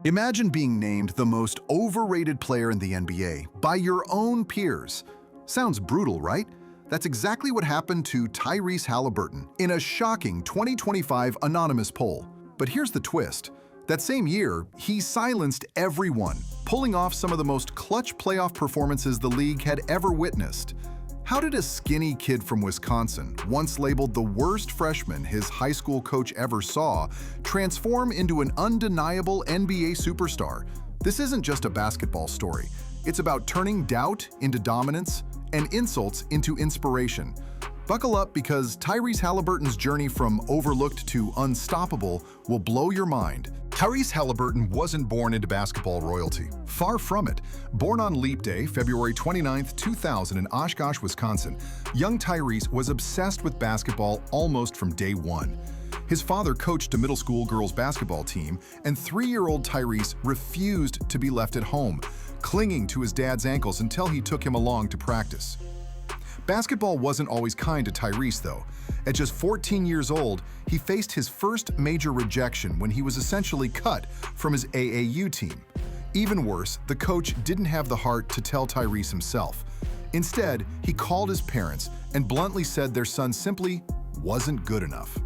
Imagine being named the most overrated player in the NBA by your own peers. Sounds brutal, right? That's exactly what happened to Tyrese Haliburton in a shocking 2025 anonymous poll. But here's the twist. That same year, he silenced everyone, pulling off some of the most clutch playoff performances the league had ever witnessed. How did a skinny kid from Wisconsin, once labeled the worst freshman his high school coach ever saw, transform into an undeniable NBA superstar? This isn't just a basketball story. It's about turning doubt into dominance and insults into inspiration. Buckle up because Tyrese Haliburton's journey from overlooked to unstoppable will blow your mind. Tyrese Haliburton wasn't born into basketball royalty. Far from it. Born on Leap Day, February 29, 2000 in Oshkosh, Wisconsin, young Tyrese was obsessed with basketball almost from day one. His father coached a middle school girls basketball team, and 3-year-old Tyrese refused to be left at home, clinging to his dad's ankles until he took him along to practice. Basketball wasn't always kind to Tyrese, though. At just 14 years old, he faced his first major rejection when he was essentially cut from his AAU team. Even worse, the coach didn't have the heart to tell Tyrese himself. Instead, he called his parents and bluntly said their son simply wasn't good enough.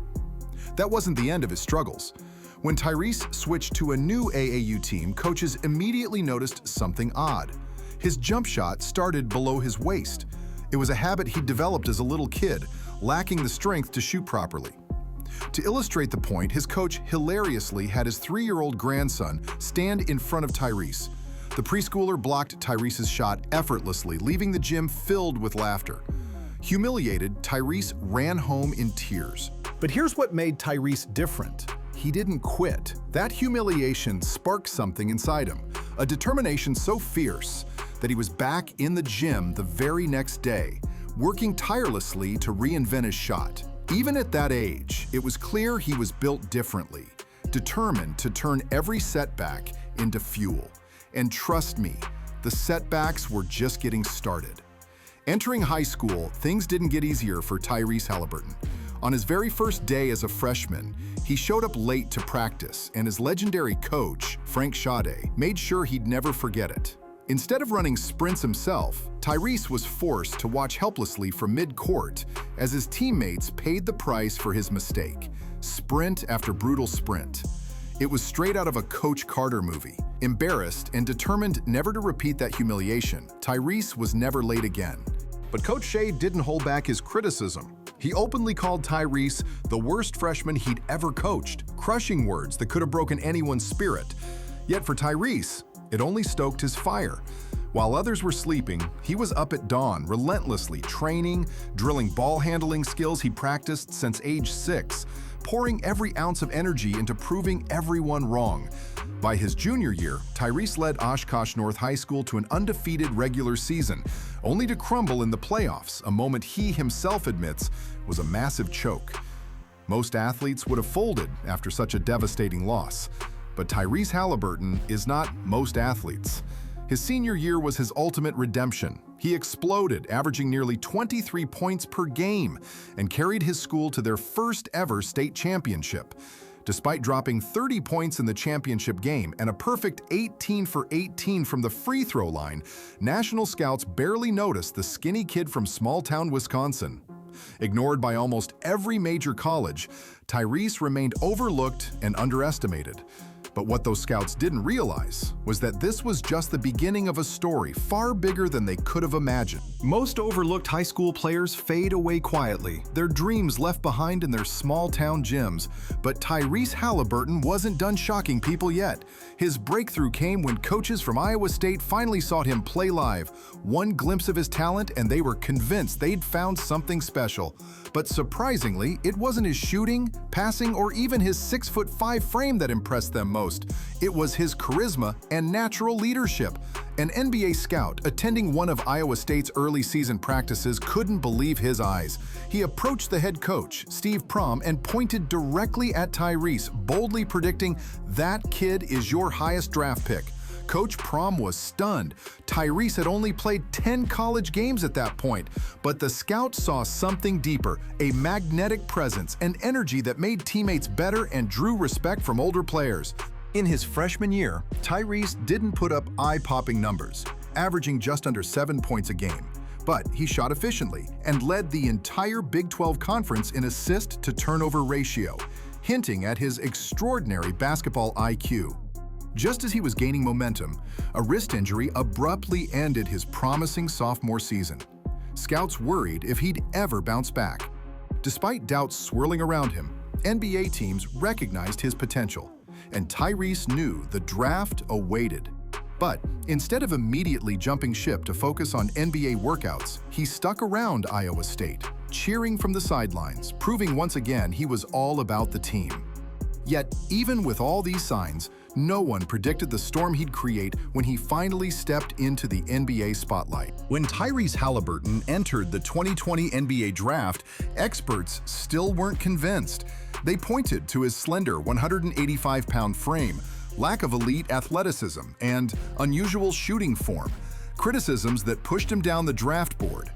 That wasn't the end of his struggles. When Tyrese switched to a new AAU team, coaches immediately noticed something odd. His jump shot started below his waist. It was a habit he'd developed as a little kid, lacking the strength to shoot properly. To illustrate the point, his coach hilariously had his 3-year-old grandson stand in front of Tyrese. The preschooler blocked Tyrese's shot effortlessly, leaving the gym filled with laughter. Humiliated, Tyrese ran home in tears. But here's what made Tyrese different. He didn't quit. That humiliation sparked something inside him, a determination so fierce that he was back in the gym the very next day, working tirelessly to reinvent his shot. Even at that age, it was clear he was built differently, determined to turn every setback into fuel. And trust me, the setbacks were just getting started. Entering high school, things didn't get easier for Tyrese Haliburton. On his very first day as a freshman, he showed up late to practice, and his legendary coach, Frank Sade, made sure he'd never forget it. Instead of running sprints himself, Tyrese was forced to watch helplessly from mid-court as his teammates paid the price for his mistake, sprint after brutal sprint. It was straight out of a Coach Carter movie. Embarrassed and determined never to repeat that humiliation, Tyrese was never late again. But Coach Shea didn't hold back his criticism. He openly called Tyrese the worst freshman he'd ever coached, crushing words that could have broken anyone's spirit. Yet for Tyrese, it only stoked his fire. While others were sleeping, he was up at dawn, relentlessly training, drilling ball handling skills he practiced since age 6, pouring every ounce of energy into proving everyone wrong. By his junior year, Tyrese led Oshkosh North High School to an undefeated regular season, only to crumble in the playoffs, a moment he himself admits was a massive choke. Most athletes would have folded after such a devastating loss. But Tyrese Haliburton is not most athletes. His senior year was his ultimate redemption. He exploded, averaging nearly 23 points per game, and carried his school to their first ever state championship. Despite dropping 30 points in the championship game and a perfect 18 for 18 from the free throw line, national scouts barely noticed the skinny kid from small-town Wisconsin. Ignored by almost every major college, Tyrese remained overlooked and underestimated. But what those scouts didn't realize was that this was just the beginning of a story far bigger than they could have imagined. Most overlooked high school players fade away quietly, their dreams left behind in their small-town gyms. But Tyrese Haliburton wasn't done shocking people yet. His breakthrough came when coaches from Iowa State finally saw him play live. One glimpse of his talent, and they were convinced they'd found something special. But surprisingly, it wasn't his shooting, passing, or even his 6'5" frame that impressed them most. It was his charisma and natural leadership. An NBA scout attending one of Iowa State's early season practices couldn't believe his eyes. He approached the head coach, Steve Prohm, and pointed directly at Tyrese, boldly predicting, "That kid is your highest draft pick." Coach Prohm was stunned. Tyrese had only played 10 college games at that point, but the scouts saw something deeper, a magnetic presence, an energy that made teammates better and drew respect from older players. In his freshman year, Tyrese didn't put up eye-popping numbers, averaging just under 7 points a game. But he shot efficiently and led the entire Big 12 Conference in assist-to-turnover ratio, hinting at his extraordinary basketball IQ. Just as he was gaining momentum, a wrist injury abruptly ended his promising sophomore season. Scouts worried if he'd ever bounce back. Despite doubts swirling around him, NBA teams recognized his potential, and Tyrese knew the draft awaited. But instead of immediately jumping ship to focus on NBA workouts, he stuck around Iowa State, cheering from the sidelines, proving once again he was all about the team. Yet, even with all these signs, no one predicted the storm he'd create when he finally stepped into the NBA spotlight. When Tyrese Haliburton entered the 2020 NBA draft, experts still weren't convinced. They pointed to his slender 185-pound frame, lack of elite athleticism, and unusual shooting form, criticisms that pushed him down the draft board.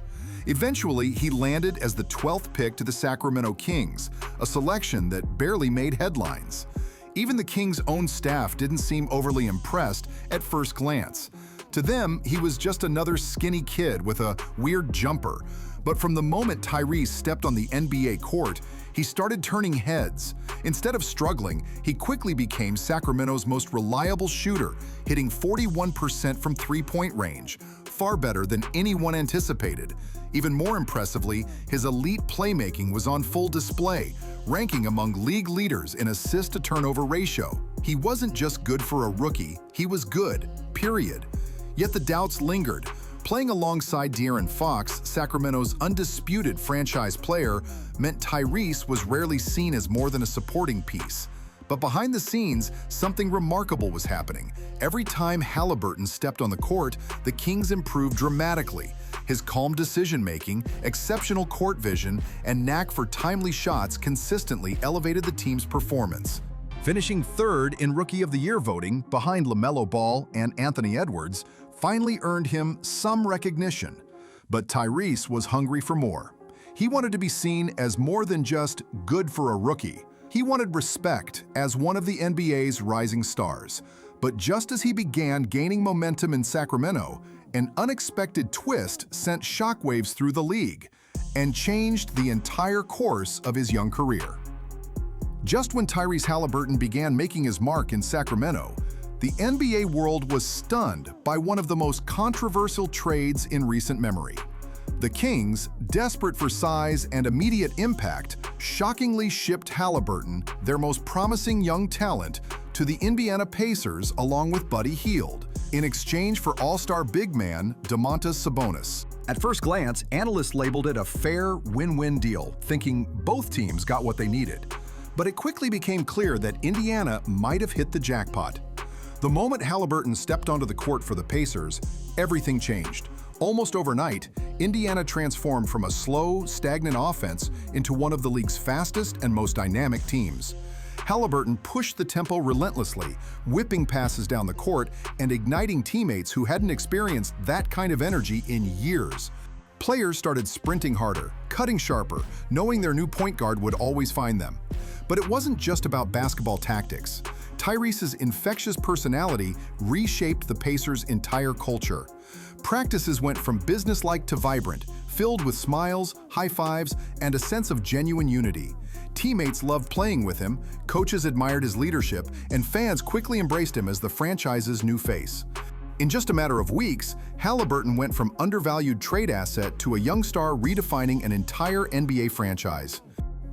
Eventually, he landed as the 12th pick to the Sacramento Kings, a selection that barely made headlines. Even the Kings' own staff didn't seem overly impressed at first glance. To them, he was just another skinny kid with a weird jumper. But from the moment Tyrese stepped on the NBA court, he started turning heads. Instead of struggling, he quickly became Sacramento's most reliable shooter, hitting 41% from three-point range, far better than anyone anticipated. Even more impressively, his elite playmaking was on full display, ranking among league leaders in assist-to-turnover ratio. He wasn't just good for a rookie, he was good, period. Yet the doubts lingered. Playing alongside De'Aaron Fox, Sacramento's undisputed franchise player, meant Tyrese was rarely seen as more than a supporting piece. But behind the scenes, something remarkable was happening. Every time Haliburton stepped on the court, the Kings improved dramatically. His calm decision-making, exceptional court vision, and knack for timely shots consistently elevated the team's performance. Finishing third in Rookie of the Year voting, behind LaMelo Ball and Anthony Edwards, finally earned him some recognition. But Tyrese was hungry for more. He wanted to be seen as more than just good for a rookie. He wanted respect as one of the NBA's rising stars. But just as he began gaining momentum in Sacramento, an unexpected twist sent shockwaves through the league and changed the entire course of his young career. Just when Tyrese Haliburton began making his mark in Sacramento, the NBA world was stunned by one of the most controversial trades in recent memory. The Kings, desperate for size and immediate impact, shockingly shipped Haliburton, their most promising young talent, to the Indiana Pacers along with Buddy Hield, in exchange for all-star big man Domantas Sabonis. At first glance, analysts labeled it a fair win-win deal, thinking both teams got what they needed. But it quickly became clear that Indiana might have hit the jackpot. The moment Haliburton stepped onto the court for the Pacers, everything changed. Almost overnight, Indiana transformed from a slow, stagnant offense into one of the league's fastest and most dynamic teams. Haliburton pushed the tempo relentlessly, whipping passes down the court and igniting teammates who hadn't experienced that kind of energy in years. Players started sprinting harder, cutting sharper, knowing their new point guard would always find them. But it wasn't just about basketball tactics. Tyrese's infectious personality reshaped the Pacers' entire culture. Practices went from businesslike to vibrant, filled with smiles, high fives, and a sense of genuine unity. Teammates loved playing with him, coaches admired his leadership, and fans quickly embraced him as the franchise's new face. In just a matter of weeks, Haliburton went from undervalued trade asset to a young star redefining an entire NBA franchise.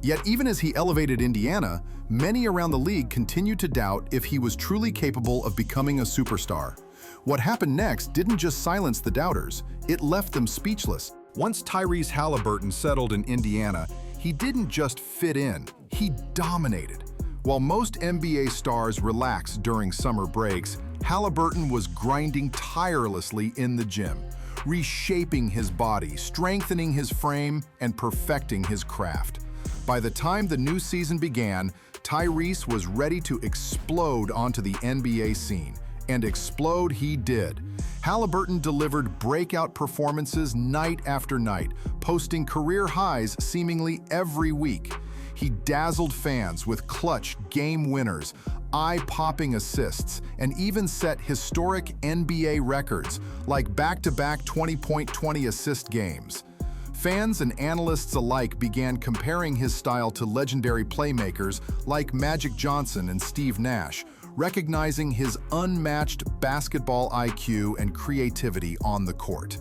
Yet even as he elevated Indiana, many around the league continued to doubt if he was truly capable of becoming a superstar. What happened next didn't just silence the doubters, it left them speechless. Once Tyrese Haliburton settled in Indiana, he didn't just fit in, he dominated. While most NBA stars relaxed during summer breaks, Haliburton was grinding tirelessly in the gym, reshaping his body, strengthening his frame, and perfecting his craft. By the time the new season began, Tyrese was ready to explode onto the NBA scene. And explode he did. Haliburton delivered breakout performances night after night, posting career highs seemingly every week. he dazzled fans with clutch game winners, eye-popping assists, and even set historic NBA records, like back-to-back 20-point 20-assist games. Fans and analysts alike began comparing his style to legendary playmakers like Magic Johnson and Steve Nash, recognizing his unmatched basketball IQ and creativity on the court.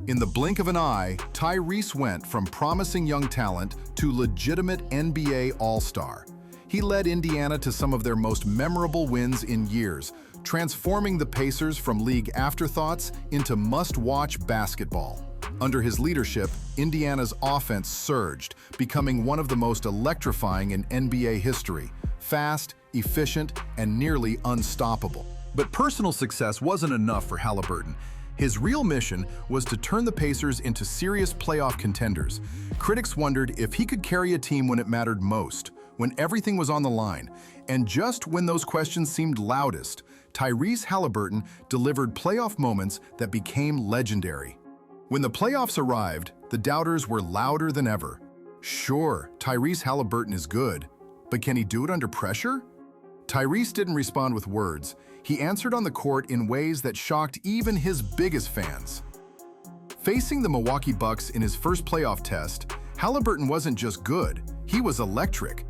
In the blink of an eye, Tyrese went from promising young talent to legitimate NBA All-Star. He led Indiana to some of their most memorable wins in years, transforming the Pacers from league afterthoughts into must-watch basketball. Under his leadership, Indiana's offense surged, becoming one of the most electrifying in NBA history. Fast, efficient, and nearly unstoppable. But personal success wasn't enough for Haliburton. His real mission was to turn the Pacers into serious playoff contenders. Critics wondered if he could carry a team when it mattered most, when everything was on the line. And just when those questions seemed loudest, Tyrese Haliburton delivered playoff moments that became legendary. When the playoffs arrived, the doubters were louder than ever. Sure, Tyrese Haliburton is good, but can he do it under pressure? Tyrese didn't respond with words. He answered on the court in ways that shocked even his biggest fans. Facing the Milwaukee Bucks in his first playoff test, Haliburton wasn't just good, he was electric.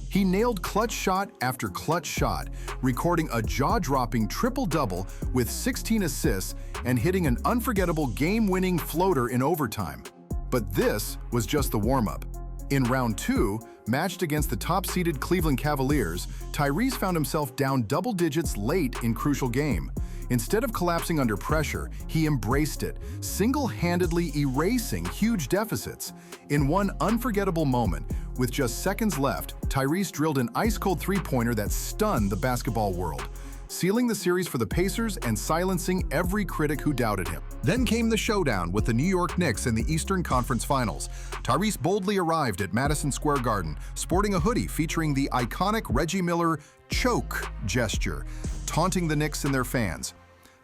He nailed clutch shot after clutch shot, recording a jaw-dropping triple-double with 16 assists and hitting an unforgettable game-winning floater in overtime. But this was just the warm-up. In round 2, matched against the top-seeded Cleveland Cavaliers, Tyrese found himself down double digits late in crucial game. Instead of collapsing under pressure, he embraced it, single-handedly erasing huge deficits. In one unforgettable moment, with just seconds left, Tyrese drilled an ice-cold three-pointer that stunned the basketball world, sealing the series for the Pacers and silencing every critic who doubted him. Then came the showdown with the New York Knicks in the Eastern Conference Finals. Tyrese boldly arrived at Madison Square Garden, sporting a hoodie featuring the iconic Reggie Miller choke gesture, taunting the Knicks and their fans.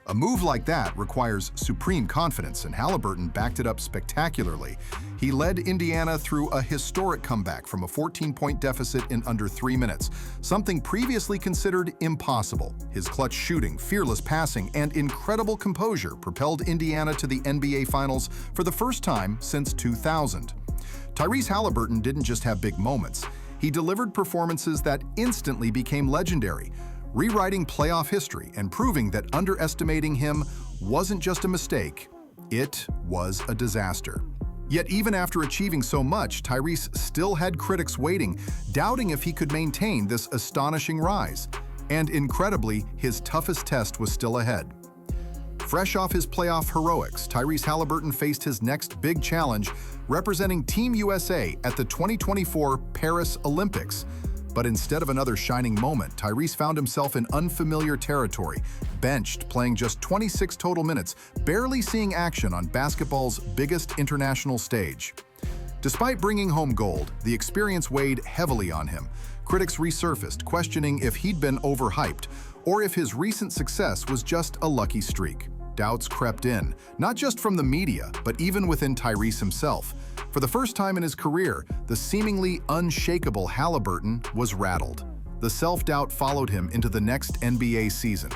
A move like that requires supreme confidence, and Haliburton backed it up spectacularly. He led Indiana through a historic comeback from a 14-point deficit in under 3 minutes, something previously considered impossible. His clutch shooting, fearless passing, and incredible composure propelled Indiana to the NBA Finals for the first time since 2000. Tyrese Haliburton didn't just have big moments. He delivered performances that instantly became legendary, rewriting playoff history and proving that underestimating him wasn't just a mistake, it was a disaster. Yet even after achieving so much, Tyrese still had critics waiting, doubting if he could maintain this astonishing rise. And incredibly, his toughest test was still ahead. Fresh off his playoff heroics, Tyrese Haliburton faced his next big challenge, representing Team USA at the 2024 Paris Olympics. But instead of another shining moment, Tyrese found himself in unfamiliar territory, benched, playing just 26 total minutes, barely seeing action on basketball's biggest international stage. Despite bringing home gold, the experience weighed heavily on him. Critics resurfaced, questioning if he'd been overhyped, or if his recent success was just a lucky streak. Doubts crept in, not just from the media, but even within Tyrese himself. For the first time in his career, the seemingly unshakable Haliburton was rattled. The self-doubt followed him into the next NBA season.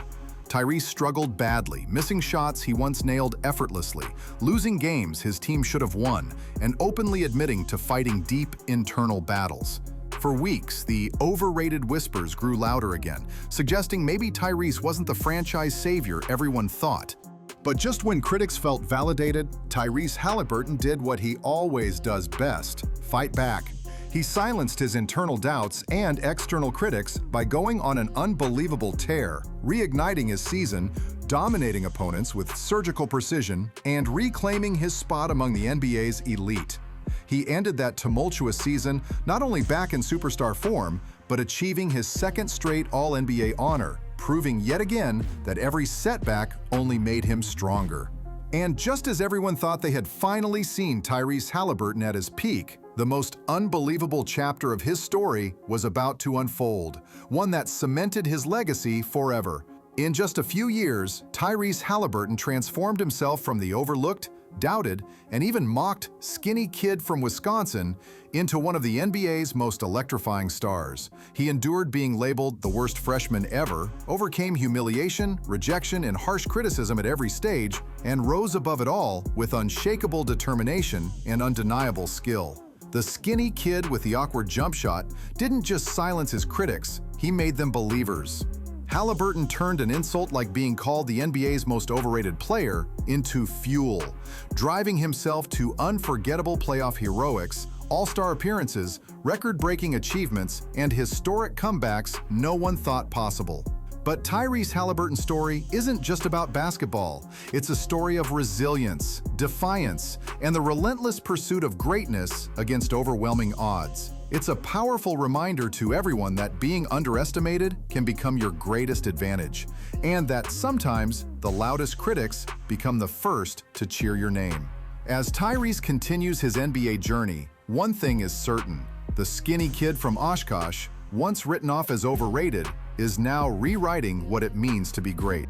Tyrese struggled badly, missing shots he once nailed effortlessly, losing games his team should have won, and openly admitting to fighting deep internal battles. For weeks, the overrated whispers grew louder again, suggesting maybe Tyrese wasn't the franchise savior everyone thought. But just when critics felt validated, Tyrese Haliburton did what he always does best: fight back. He silenced his internal doubts and external critics by going on an unbelievable tear, reigniting his season, dominating opponents with surgical precision, and reclaiming his spot among the NBA's elite. He ended that tumultuous season not only back in superstar form, but achieving his second straight All-NBA honor, proving yet again that every setback only made him stronger. And just as everyone thought they had finally seen Tyrese Haliburton at his peak, the most unbelievable chapter of his story was about to unfold, one that cemented his legacy forever. In just a few years, Tyrese Haliburton transformed himself from the overlooked, doubted, and even mocked skinny kid from Wisconsin into one of the NBA's most electrifying stars. He endured being labeled the worst freshman ever, overcame humiliation, rejection, and harsh criticism at every stage, and rose above it all with unshakable determination and undeniable skill. The skinny kid with the awkward jump shot didn't just silence his critics, he made them believers. Haliburton turned an insult like being called the NBA's most overrated player into fuel, driving himself to unforgettable playoff heroics, all-star appearances, record-breaking achievements, and historic comebacks no one thought possible. But Tyrese Haliburton's story isn't just about basketball. It's a story of resilience, defiance, and the relentless pursuit of greatness against overwhelming odds. It's a powerful reminder to everyone that being underestimated can become your greatest advantage, and that sometimes the loudest critics become the first to cheer your name. As Tyrese continues his NBA journey, one thing is certain: the skinny kid from Oshkosh, once written off as overrated, is now rewriting what it means to be great.